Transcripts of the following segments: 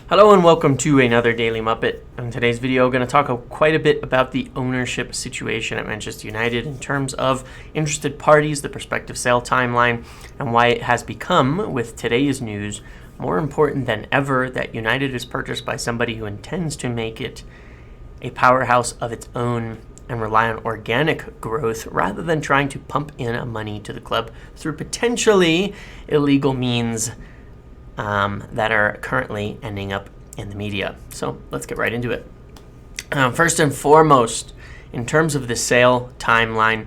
Hello and welcome to another Daily Muppet. In today's video, I'm going to talk quite a bit about the ownership situation at Manchester United in terms of interested parties, the prospective sale timeline, and why it has become, with today's news, more important than ever that United is purchased by somebody who intends to make it a powerhouse of its own and rely on organic growth rather than trying to pump in money to the club through potentially illegal means that are currently ending up in the media. So let's get right into it. First and foremost, in terms of the sale timeline,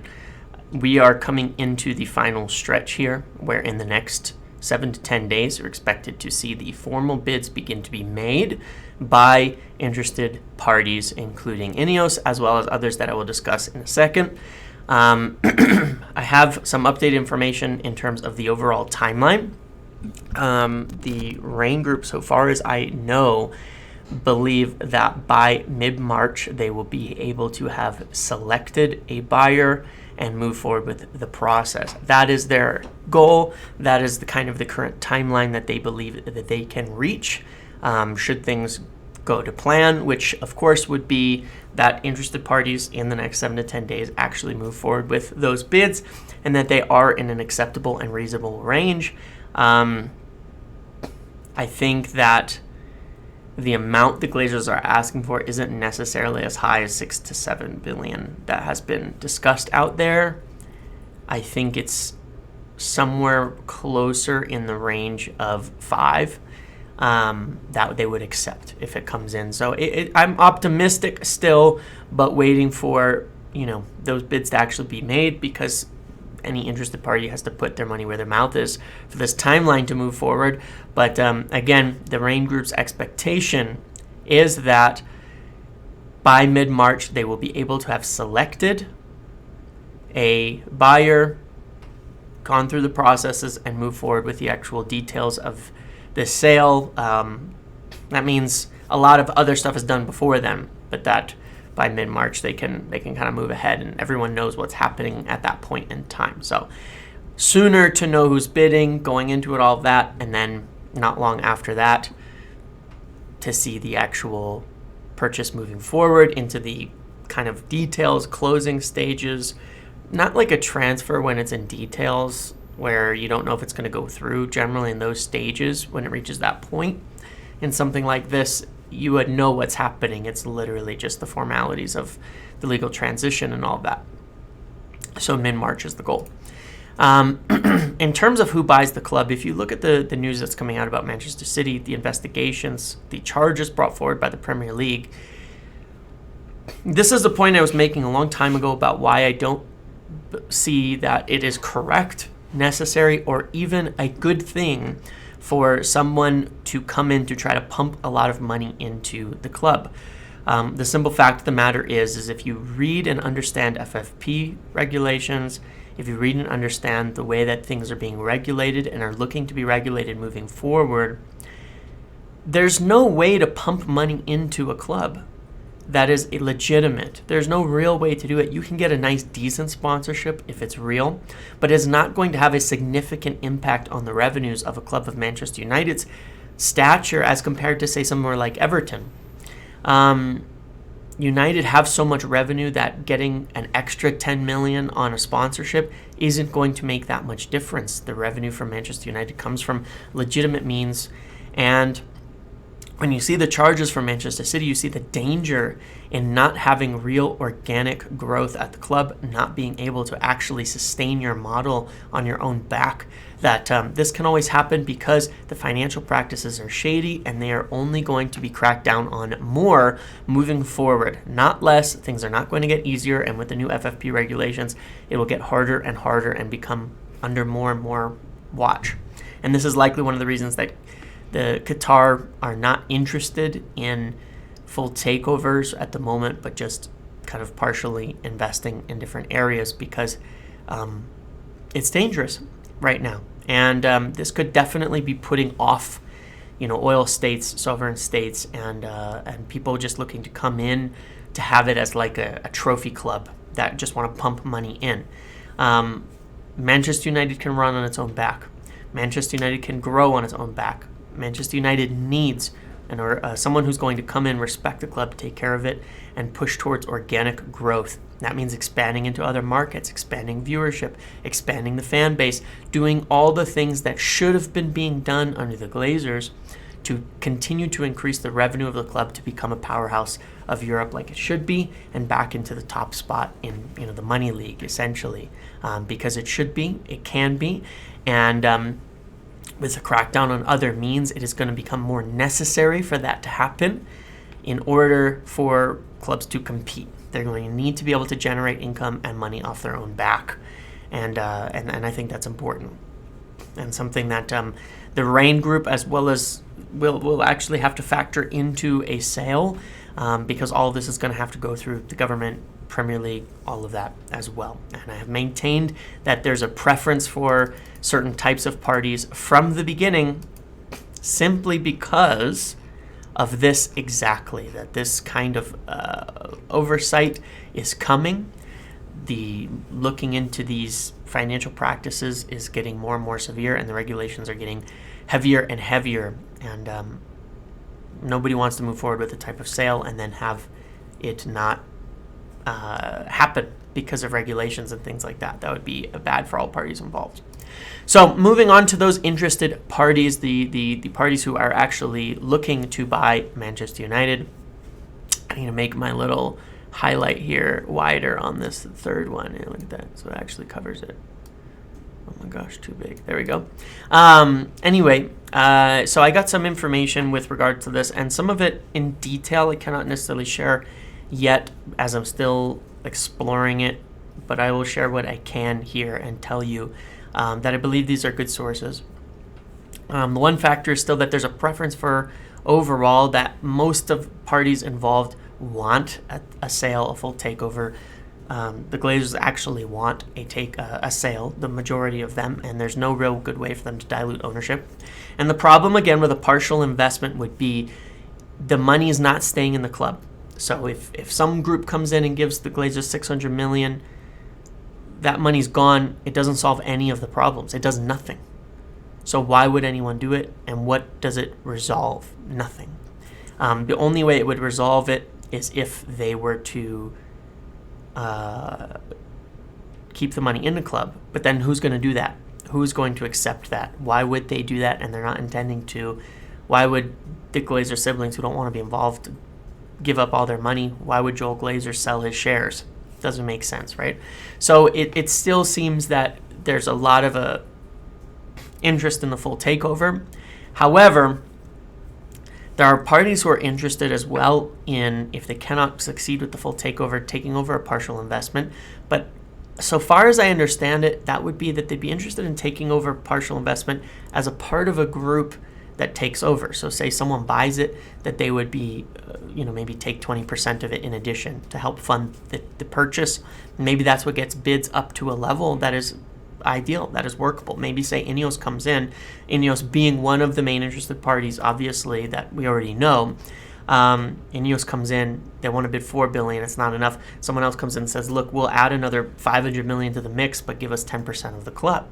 we are coming into the final stretch here, where in the next 7 to 10 days, we're expected to see the formal bids begin to be made by interested parties, including Ineos, as well as others that I will discuss in a second. I have some updated information in terms of the overall timeline. The Rain Group, so far as I know, believe that by mid-March they will be able to have selected a buyer and move forward with the process. That is their goal. That is the current timeline that they believe that they can reach should things go to plan, which of course would be that interested parties in the next 7 to 10 days actually move forward with those bids and that they are in an acceptable and reasonable range. I think that the amount the Glazers are asking for isn't necessarily as high as 6 to 7 billion that has been discussed out there. I think it's somewhere closer in the range of 5 that they would accept if it comes in. So I'm optimistic still, but waiting for those bids to actually be made, because any interested party has to put their money where their mouth is for this timeline to move forward. But again, the Rain Group's expectation is that by mid-March, they will be able to have selected a buyer, gone through the processes, and move forward with the actual details of the sale. That means a lot of other stuff is done before then, but that by mid-March, they can kind of move ahead, and everyone knows what's happening at that point in time. So sooner to know who's bidding, going into it, all of that, and then not long after that to see the actual purchase moving forward into the kind of details, closing stages. Not like a transfer when it's in details where you don't know if it's going to go through. Generally in those stages, when it reaches that point, in something like this, you would know what's happening. It's literally just the formalities of the legal transition and all of that. So mid-March is the goal. In terms of who buys the club, if you look at the news that's coming out about Manchester City, the investigations, the charges brought forward by the Premier League, this is the point I was making a long time ago about why I don't see that it is correct, necessary, or even a good thing for someone to come in to try to pump a lot of money into the club. The simple fact of the matter is if you read and understand FFP regulations, if you read and understand the way that things are being regulated and are looking to be regulated moving forward, there's no way to pump money into a club that is illegitimate. There's no real way to do it. You can get a nice, decent sponsorship if it's real, but it's not going to have a significant impact on the revenues of a club of Manchester United's stature as compared to, say, somewhere like Everton. United have so much revenue that getting an extra 10 million on a sponsorship isn't going to make that much difference. The revenue from Manchester United comes from legitimate means, and when you see the charges for Manchester City, you see the danger in not having real organic growth at the club, not being able to actually sustain your model on your own back. That this can always happen because the financial practices are shady, and they are only going to be cracked down on more moving forward, not less. Things are not going to get easier, and with the new FFP regulations, it will get harder and harder and become under more and more watch. And this is likely one of the reasons that the Qatar are not interested in full takeovers at the moment, but just kind of partially investing in different areas because it's dangerous right now. And this could definitely be putting off, oil states, sovereign states, and people just looking to come in to have it as like a trophy club that just want to pump money in. Manchester United can run on its own back. Manchester United can grow on its own back. Manchester United needs someone who's going to come in, respect the club, take care of it, and push towards organic growth. That means expanding into other markets, expanding viewership, expanding the fan base, doing all the things that should have been being done under the Glazers to continue to increase the revenue of the club to become a powerhouse of Europe like it should be, and back into the top spot in the money league, essentially, because it should be, it can be, and with a crackdown on other means, it is going to become more necessary for that to happen in order for clubs to compete. They're going to need to be able to generate income and money off their own back, and I think that's important, and something that the Reign Group, as well as will actually have to factor into a sale, because all of this is going to have to go through the government, Premier League, all of that as well. And I have maintained that there's a preference for certain types of parties from the beginning, simply because of this exactly, that this kind of oversight is coming. The looking into these financial practices is getting more and more severe, and the regulations are getting heavier and heavier, and nobody wants to move forward with the type of sale and then have it not happen because of regulations and things like that. That would be bad for all parties involved. So moving on to those interested parties, the parties who are actually looking to buy Manchester United. I need to make my little highlight here wider on this third one. Yeah, look at that. So it actually covers it. Oh my gosh, too big. There we go. Anyway, so I got some information with regard to this, and some of it in detail I cannot necessarily share yet, as I'm still exploring it, but I will share what I can here and tell you that I believe these are good sources. The one factor is still that there's a preference for overall that most of parties involved want a sale, a full takeover. The Glazers actually want a sale, the majority of them, and there's no real good way for them to dilute ownership. And the problem, again, with a partial investment would be the money is not staying in the club. So if some group comes in and gives the Glazers $600 million, that money's gone. It doesn't solve any of the problems. It does nothing. So why would anyone do it? And what does it resolve? Nothing. The only way it would resolve it is if they were to keep the money in the club. But then who's going to do that? Who's going to accept that? Why would they do that? And they're not intending to. Why would the Glazer siblings who don't want to be involved give up all their money? Why would Joel Glazer sell his shares? Doesn't make sense, right? So it still seems that there's a lot of interest in the full takeover. However, there are parties who are interested as well in, if they cannot succeed with the full takeover, taking over a partial investment. But so far as I understand it, that would be that they'd be interested in taking over partial investment as a part of a group that takes over. So say someone buys it, that they would be, maybe take 20% of it in addition to help fund the purchase. Maybe that's what gets bids up to a level that is ideal, that is workable. Maybe say Ineos comes in, Ineos being one of the main interested parties, obviously, that we already know. Ineos comes in, they want to bid $4 billion, it's not enough. Someone else comes in and says, look, we'll add another $500 million to the mix, but give us 10% of the club.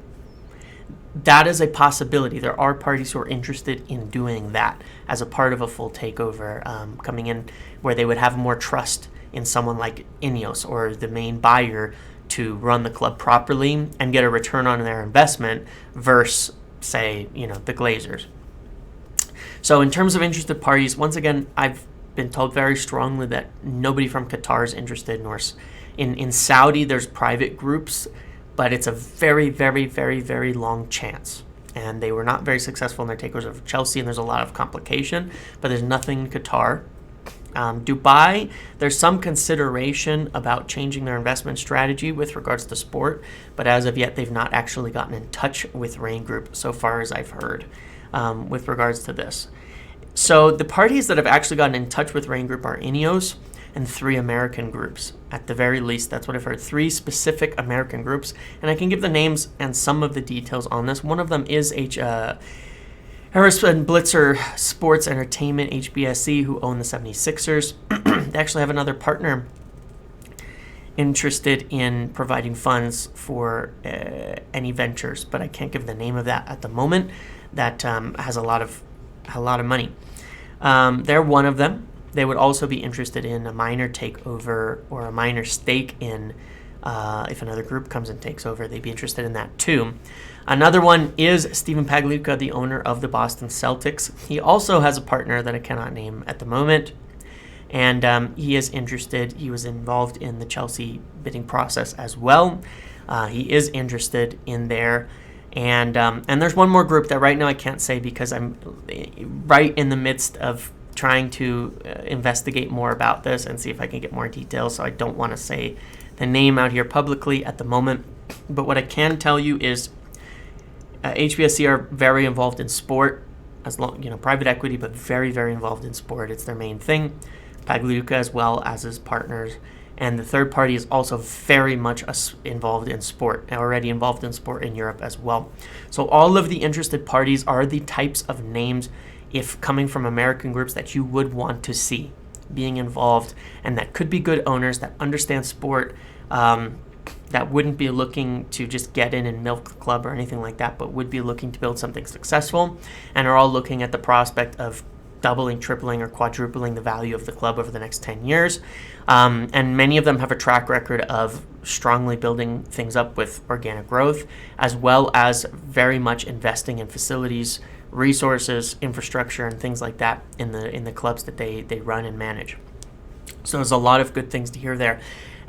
That is a possibility. There are parties who are interested in doing that as a part of a full takeover, coming in where they would have more trust in someone like Ineos or the main buyer to run the club properly and get a return on their investment versus, say, the Glazers. So in terms of interested parties, once again, I've been told very strongly that nobody from Qatar is interested, nor in Saudi there's private groups, but it's a very, very, very, very long chance. And they were not very successful in their takeovers of Chelsea, and there's a lot of complication, but there's nothing in Qatar. Dubai, there's some consideration about changing their investment strategy with regards to sport, but as of yet, they've not actually gotten in touch with Reign Group, so far as I've heard, with regards to this. So the parties that have actually gotten in touch with Reign Group are Ineos and 3 American groups. At the very least, that's what I've heard. 3 specific American groups, and I can give the names and some of the details on this. One of them is Harris and Blitzer Sports Entertainment, HBSC, who own the 76ers. They actually have another partner interested in providing funds for any ventures, but I can't give the name of that at the moment. That has a lot of money. They're one of them. They would also be interested in a minor takeover or a minor stake in, if another group comes and takes over, they'd be interested in that too. Another one is Stephen Pagliuca, the owner of the Boston Celtics. He also has a partner that I cannot name at the moment. And he is interested. He was involved in the Chelsea bidding process as well. He is interested in there. And there's one more group that right now I can't say because I'm right in the midst of trying to investigate more about this and see if I can get more details. So I don't want to say the name out here publicly at the moment. But what I can tell you is HBSC are very involved in sport, as long, private equity, but very, very involved in sport. It's their main thing. Pagliuca as well as his partners. And the third party is also very much involved in sport, already involved in sport in Europe as well. So all of the interested parties are the types of names, if coming from American groups, that you would want to see being involved, and that could be good owners that understand sport, that wouldn't be looking to just get in and milk the club or anything like that, but would be looking to build something successful, and are all looking at the prospect of doubling, tripling, or quadrupling the value of the club over the next 10 years. And many of them have a track record of strongly building things up with organic growth, as well as very much investing in facilities, resources, infrastructure, and things like that in the clubs that they run and manage. So there's a lot of good things to hear there.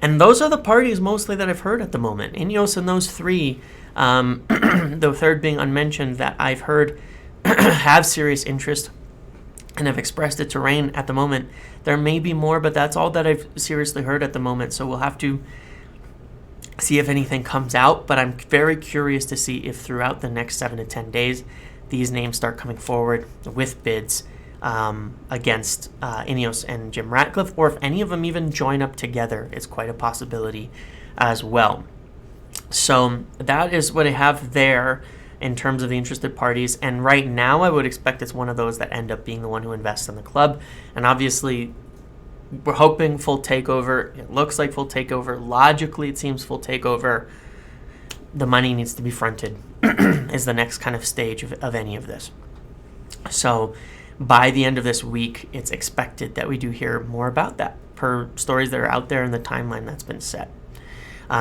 And those are the parties mostly that I've heard at the moment. Ineos and those three, the third being unmentioned, that I've heard have serious interest and have expressed it to Rain at the moment. There may be more, but that's all that I've seriously heard at the moment. So we'll have to see if anything comes out. But I'm very curious to see if throughout the next 7 to 10 days, these names start coming forward with bids against Ineos and Jim Ratcliffe, or if any of them even join up together. It's quite a possibility as well. So that is what I have there in terms of the interested parties. And right now, I would expect it's one of those that end up being the one who invests in the club. And obviously, we're hoping full takeover. It looks like full takeover. Logically, it seems full takeover. The money needs to be fronted is the next kind of stage of any of this. So by the end of this week, it's expected that we do hear more about that per stories that are out there in the timeline that's been set.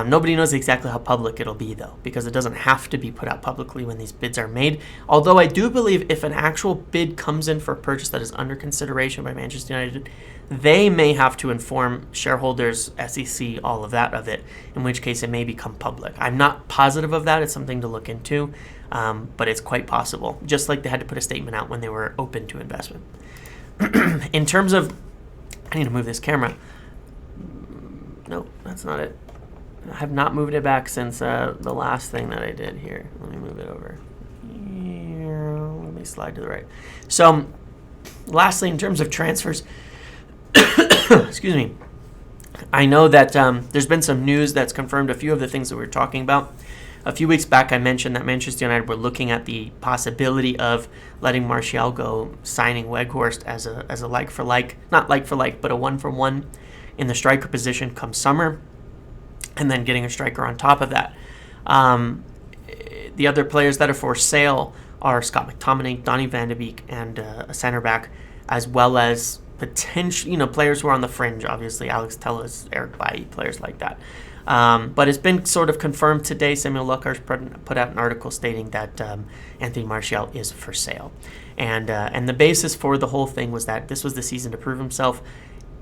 Nobody knows exactly how public it'll be, though, because it doesn't have to be put out publicly when these bids are made. Although I do believe if an actual bid comes in for a purchase that is under consideration by Manchester United, they may have to inform shareholders, SEC, all of that of it, in which case it may become public. I'm not positive of that. It's something to look into, but it's quite possible, just like they had to put a statement out when they were open to investment. In terms of, I need to move this camera. No, that's not it. I have not moved it back since the last thing that I did here. Let me move it over. Let me slide to the right. So, lastly, in terms of transfers, excuse me, I know that there's been some news that's confirmed a few of the things that we were talking about. A few weeks back, I mentioned that Manchester United were looking at the possibility of letting Martial go, signing Weghorst as a like-for-like, not like-for-like, but a one-for-one in the striker position come summer, and then getting a striker on top of that. The other players that are for sale are Scott McTominay, Donny van de Beek, and a center back, as well as potential, players who are on the fringe, obviously, Alex Telles, Eric Bailly, players like that. But it's been sort of confirmed today. Samuel Luckhurst put out an article stating that Anthony Martial is for sale. And the basis for the whole thing was that this was the season to prove himself.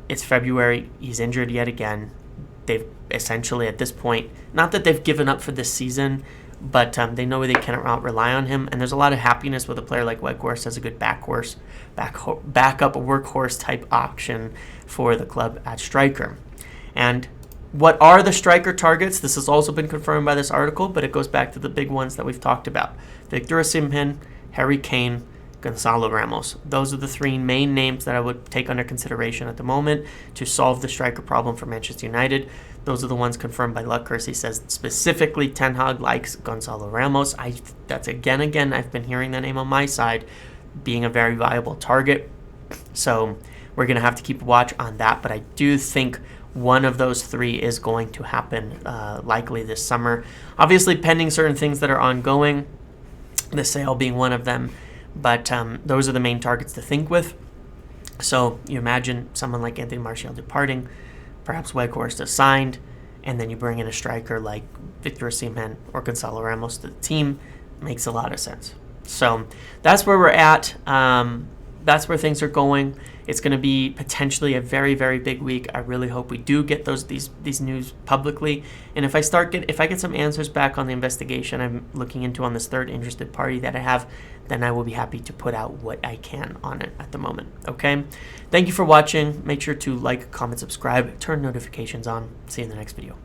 It's February. He's injured yet again. They've essentially, at this point, not that they've given up for this season, but they know they cannot rely on him. And there's a lot of happiness with a player like Weghorst as a good backup workhorse type option for the club at striker. And what are the striker targets? This has also been confirmed by this article, but it goes back to the big ones that we've talked about. Victor Osimhen, Harry Kane, Gonzalo Ramos. Those are the three main names that I would take under consideration at the moment to solve the striker problem for Manchester United. Those are the ones confirmed by Luckhurst. He says specifically Ten Hag likes Gonzalo Ramos. That's again, I've been hearing that name on my side being a very viable target. So we're going to have to keep a watch on that. But I do think one of those three is going to happen likely this summer. Obviously, pending certain things that are ongoing, the sale being one of them. But those are the main targets to think with. So you imagine someone like Anthony Martial departing, perhaps Weghorst is signed, and then you bring in a striker like Victor Osimhen or Gonzalo Ramos to the team. Makes a lot of sense. So that's where we're at. That's where things are going. It's going to be potentially a very, very big week. I really hope we do get these news publicly. And if I get some answers back on the investigation I'm looking into on this third interested party that I have, then I will be happy to put out what I can on it at the moment. Okay? Thank you for watching. Make sure to like, comment, subscribe, turn notifications on. See you in the next video.